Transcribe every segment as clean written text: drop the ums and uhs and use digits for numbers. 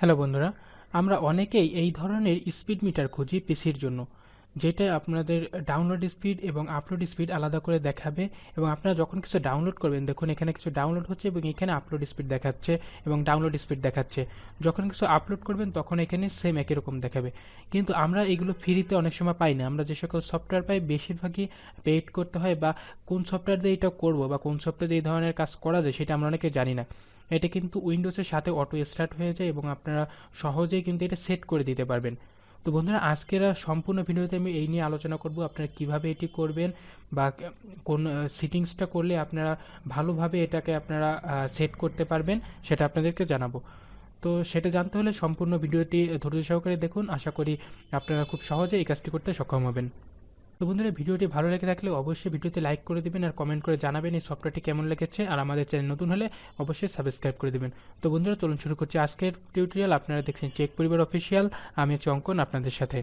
Hello বন্ধুরা, আমরা অনেকেই এই ধরনের স্পিড মিটার খুঁজি পিসির জন্য, যেটা আপনাদের ডাউনলোড স্পিড এবং আপলোড স্পিড আলাদা করে দেখাবে। এবং আপনারা যখন কিছু ডাউনলোড করবেন, দেখুন এখানে কিছু ডাউনলোড হচ্ছে এবং এখানে আপলোড স্পিড দেখাচ্ছে এবং ডাউনলোড স্পিড দেখাচ্ছে। যখন কিছু আপলোড করবেন তখন এখানে সেম একই রকম দেখাবে। কিন্তু আমরা এগুলো ফ্রিতে অনেক সময় পাই না। আমরা যে সকল সফটওয়্যার পাই বেশিরভাগই পেইড করতে হয়, বা কোন সফটওয়্যার দিয়ে এটা করবো বা কোন সফটওয়্যার দিয়ে এই ধরনের কাজ করা যায় সেটা আমরা অনেকে জানি না। এটা কিন্তু উইন্ডোজের সাথে অটো স্টার্ট হয়ে যায় এবং আপনারা সহজেই কিন্তু এটা সেট করে দিতে পারবেন। তো বন্ধুরা, আজকের সম্পূর্ণ ভিডিওতে আমি এই নিয়ে আলোচনা করব, আপনারা কিভাবে এটি করবেন বা কোন সেটিংসটা করলে আপনারা ভালোভাবে এটাকে আপনারা সেট করতে পারবেন সেটা আপনাদেরকে জানাবো। তো সেটা জানতে হলে সম্পূর্ণ ভিডিওটি ধৈর্য সহকারে দেখুন। আশা করি আপনারা খুব সহজে এই কাজটি করতে সক্ষম হবেন। তো বন্ধুরা, ভিডিওটি ভালো লেগে থাকলে অবশ্যই ভিডিওতে লাইক করে দিবেন আর কমেন্ট করে জানাবেন এই সফটওয়্যারটি কেমন লেগেছে, আর আমাদের চ্যানেল নতুন হলে অবশ্যই সাবস্ক্রাইব করে দিবেন। তো বন্ধুরা, চলুন শুরু করছি আজকের টিউটোরিয়াল। আপনারা দেখছেন টেক পরিবার অফিসিয়াল। আমি হচ্ছে অঙ্কন আপনাদের সাথে।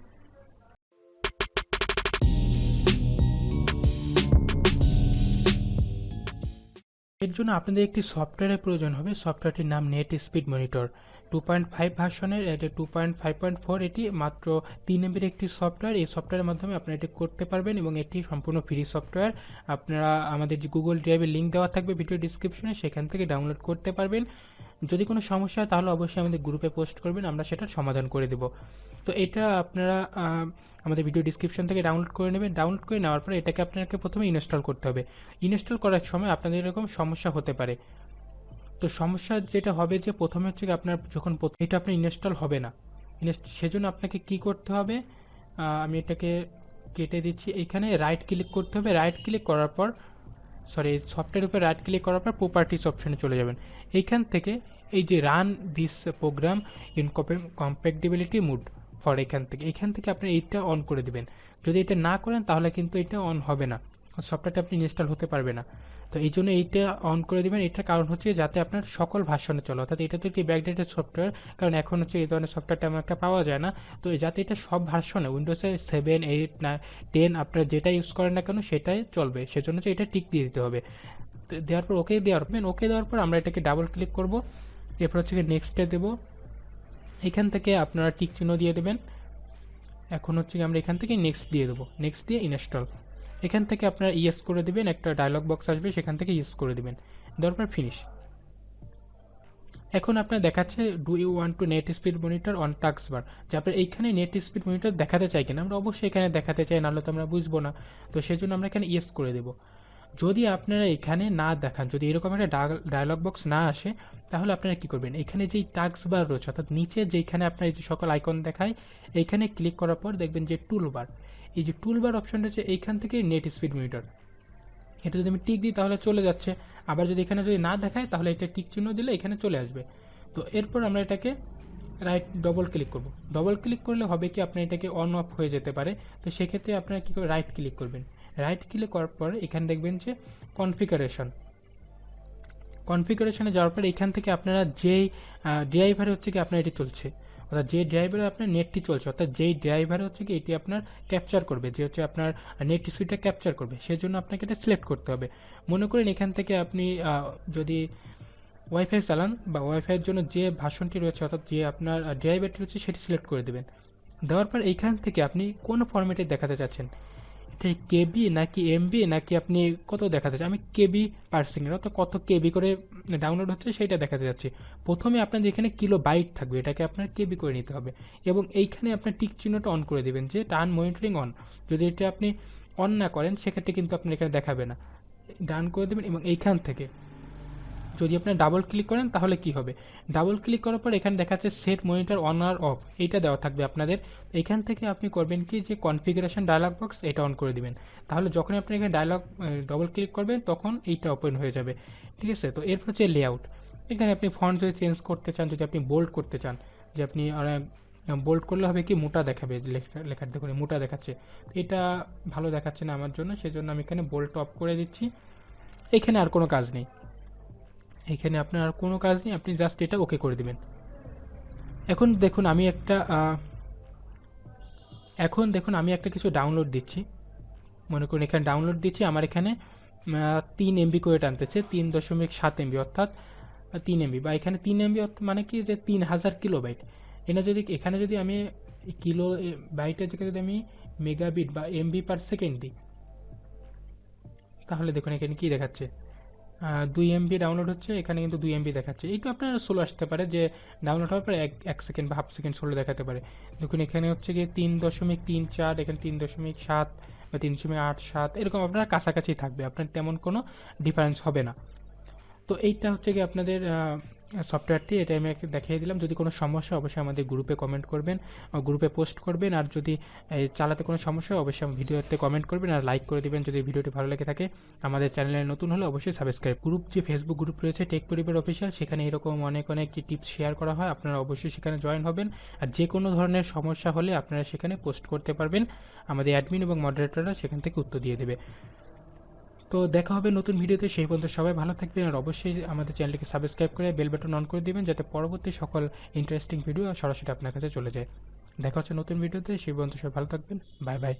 এর জন্য আপনাদের একটি সফটওয়্যারের প্রয়োজন হবে। সফটওয়্যারটির নাম নেট স্পিড মনিটর। 2.5 ভার্সনের, এটা 2.5.4, এটি মাত্র 3 এমবির একটি সফটওয়্যার। এই সফটওয়্যারের মাধ্যমে আপনারা এটি করতে পারবেন এবং এটি সম্পূর্ণ ফ্রি সফটওয়্যার। আপনারা আমাদের যে গুগল ড্রাইভের লিঙ্ক দেওয়া থাকবে ভিডিও ডিসক্রিপশনে, সেখান থেকে ডাউনলোড করতে পারবেন। যদি কোনো সমস্যা হয় তাহলে অবশ্যই আমাদের গ্রুপে পোস্ট করবেন, আমরা সেটার সমাধান করে দেব। তো এটা আপনারা আমাদের ভিডিও ডিসক্রিপশন থেকে ডাউনলোড করে নেবেন। ডাউনলোড করে নেওয়ার পরে এটাকে আপনাকে প্রথমে ইনস্টল করতে হবে। ইনস্টল করার সময় আপনাদের এরকম সমস্যা হতে পারে। তো সমস্যা যেটা হবে যে প্রথমে হচ্ছে আপনার যখন এটা আপনার ইনস্টল হবে না, সেজন্য আপনাকে কি করতে হবে, আমি এটাকে কেটে দিচ্ছি। এখানে রাইট ক্লিক করতে হবে। রাইট ক্লিক করার পর সফটওয়্যার উপরে রাইট ক্লিক করার পর প্রপার্টিস অপশনে চলে যাবেন। এইখান থেকে এই যে run this program in compatibility mode for, এখান থেকে আপনি এইটা অন করে দিবেন। যদি এটা না করেন তাহলে কিন্তু এটা অন হবে না, সফটওয়্যারটা আপনি ইনস্টল হতে পারবে না। তো এই জন্য এইটা অন করে দিবেন। এটার কারণ হচ্ছে যাতে আপনার সকল ভার্সনে চলে, অর্থাৎ এটা তো একটি ব্যাকডেটেড সফটওয়্যার, কারণ এখন হচ্ছে এই ধরনের সফটওয়্যার তেমন একটা পাওয়া যায় না। তো যাতে এটা সব ভার্সনে, উইন্ডোজে 7, 8, 10 আপনারা যেটা ইউজ করেন না কেন সেটাই চলবে, সেজন্য হচ্ছে এটা টিক দিয়ে দিতে হবে। তো দেওয়ার পর ওকে দেওয়ার পর আমরা এটাকে ডাবল ক্লিক করব। এরপর হচ্ছে নেক্সটে দেব। এখান থেকে আপনারা টিক চিহ্ন দিয়ে দেবেন। এখন হচ্ছে আমরা এখান থেকে নেক্সট দিয়ে দেবো। নেক্সট দিয়ে ইনস্টল। এখান থেকে আপনারা ইয়েস করে দিবেন, একটা ডায়লগ বক্স আসবে, সেখান থেকে ইয়েস করে দিবেন। দেওয়ার পর ফিনিশ। এখন আপনার দেখাচ্ছে do you want to net speed monitor on taskbar, যে আপনার এইখানে নেট স্পিড মনিটর দেখাতে চাই কিনা। আমরা অবশ্যই এখানে দেখাতে চাই, নাহলে তো আমরা বুঝবো না। তো সেজন্য আমরা এখানে ইয়েস করে দেবো। যদি আপনারা এখানে না দেখান, যদি এরকম একটা ডায়লগ বক্স না আসে, তাহলে আপনারা কি করবেন, এখানে যেই টাস্কবার রয়েছে, অর্থাৎ নিচে যেখানে আপনার এই যে সকল আইকন দেখায়, এইখানে ক্লিক করার পর দেখবেন যে টুলবার, এই যে টুলবার অপশনটা হচ্ছে এইখান থেকে নেট স্পিড মনিটর, এটা যদি আমি টিক দিই তাহলে চলে যাচ্ছে। আবার যদি এখানে যদি না দেখায় তাহলে এটা টিক চিহ্ন দিলে এখানে চলে আসবে। তো এরপর আমরা এটাকে রাইট ডবল ক্লিক করব। ডবল ক্লিক করলে হবে কি, আপনার এটাকে অন অফ হয়ে যেতে পারে। তো সেক্ষেত্রে আপনারা কী করে, রাইট ক্লিক করবেন। রাইট ক্লিক করার পর এখানে দেখবেন যে কনফিগারেশনে যাওয়ার পর এখান থেকে আপনারা যেই ড্রাইভারে হচ্ছে কি আপনার এটি চলছে, অর্থাৎ যে ড্রাইভারে আপনার নেটটি চলছে, অর্থাৎ যেই ড্রাইভারে হচ্ছে কি এটি আপনার ক্যাপচার করবে, যে হচ্ছে আপনার নেট স্পিডটা ক্যাপচার করবে, সেজন্য আপনাকে এটা সিলেক্ট করতে হবে। মনে করেন এখান থেকে আপনি যদি ওয়াইফাই চালান বা ওয়াইফাইয়ের জন্য যে ভার্সনটি রয়েছে, অর্থাৎ যে আপনার ড্রাইভারটি রয়েছে সেটি সিলেক্ট করে দেবেন। দেওয়ার পর এইখান থেকে আপনি কোন ফরম্যাটে দেখাতে চাচ্ছেন, এটা কেবি নাকি এমবি নাকি আপনি কত দেখাতে চান। আমি কেবি পার সেকেন্ড, অর্থাৎ কত কেবি করে ডাউনলোড হচ্ছে সেটা দেখাতে যাচ্ছি। প্রথমে আপনার এখানে কিলো বাইট থাকবে, এটাকে আপনার কেবি করে নিতে হবে এবং এইখানে আপনার টিক চিহ্নটা অন করে দেবেন, যে টার্ন মনিটরিং অন। যদি এটা আপনি অন না করেন সেক্ষেত্রে কিন্তু আপনার এখানে দেখাবে না, ডান করে দেবেন। এবং এইখান থেকে যদি আপনি ডাবল ক্লিক করেন তাহলে কি হবে, ডাবল ক্লিক করার পর এখানে দেখাচ্ছে সেট মনিটর অন আর অফ, এইটা দেওয়া থাকবে আপনাদের। এখান থেকে আপনি করবেন কি, যে কনফিগারেশন ডায়লগ বক্স এটা অন করে দিবেন। তাহলে যখন আপনি এখানে ডবল ক্লিক করবেন তখন এইটা ওপেন হয়ে যাবে, ঠিক আছে। তো এরপর হচ্ছে লেআউট। এখানে আপনি ফন্ট যদি চেঞ্জ করতে চান, যদি আপনি বোল্ড করতে চান, যে আপনি বোল্ড করলে হবে কি মোটা দেখাবে, লেখার দেখুন মোটা দেখাচ্ছে, এটা ভালো দেখাচ্ছে না আমার জন্য, সেজন্য আমি এখানে বোল্ড অফ করে দিচ্ছি। এখানে আর কোনো কাজ নেই, এখানে আপনার আর কোনো কাজ নেই, আপনি জাস্ট এটা ওকে করে দিবেন। এখন দেখুন আমি একটা কিছু ডাউনলোড দিচ্ছি। মনে করুন এখানে ডাউনলোড দিচ্ছি, আমার এখানে 3 এমবি করে টানতেছে, 3.7 এমবি, অর্থাৎ 3 MB, বা এখানে 3 MB মানে কি যে 3000 কিলোবাইট। এখানে যদি আমি কিলো বাইটের জায়গায় যদি আমি মেগাবিট বা এমবি পার সেকেন্ড দিই, তাহলে দেখুন এখানে কি দেখাচ্ছে, 2 MB ডাউনলোড হচ্ছে, এখানে কিন্তু 2 MB দেখাচ্ছে। এইটা আপনার স্লো আসতে পারে, যে ডাউনলোড হওয়ার পরে 1 সেকেন্ড বা হাফ সেকেন্ড স্লো দেখাতে পারে। দেখুন এখানে হচ্ছে গিয়ে 3.34, এখানে 3.7 বা 3.87, এরকম আপনার কাছাকাছি থাকবে, আপনার তেমন কোনো ডিফারেন্স হবে না। তো এইটা হচ্ছে গিয়ে আপনাদের সফটওয়্যারটি, এটা আমি দেখিয়ে দিলাম। যদি কোনো সমস্যা অবশ্যই আমাদের গ্রুপে কমেন্ট করবেন, গ্রুপে পোস্ট করবেন। আর যদি চালাতে কোনো সমস্যা হয় অবশ্যই ভিডিওতে কমেন্ট করবেন আর লাইক করে দিবেন যদি ভিডিওটি ভালো লেগে থাকে। আমাদের চ্যানেলে নতুন হলে অবশ্যই সাবস্ক্রাইব। গ্রুপ, যে ফেসবুক গ্রুপ রয়েছে টেক পরিবার অফিসিয়াল, সেখানে এরকম অনেক টিপস শেয়ার করা হয়, আপনারা অবশ্যই সেখানে জয়েন হবেন। আর যে কোনো ধরনের সমস্যা হলে আপনারা সেখানে পোস্ট করতে পারবেন, আমাদের অ্যাডমিন এবং মডারেটররা সেখান থেকে উত্তর দিয়ে দেবে। তো দেখা হবে নতুন ভিডিওতে, সেই পর্যন্ত সবাই ভালো থাকবেন। আর অবশ্যই আমাদের চ্যানেলটিকে সাবস্ক্রাইব করে বেল বাটন অন করে দিবেন, যাতে পরবর্তী সকল ইন্টারেস্টিং ভিডিও সরাসরি আপনার কাছে চলে যায়। দেখা হচ্ছে নতুন ভিডিওতে, সেই পর্যন্ত সবাই ভালো থাকবেন। Bye bye.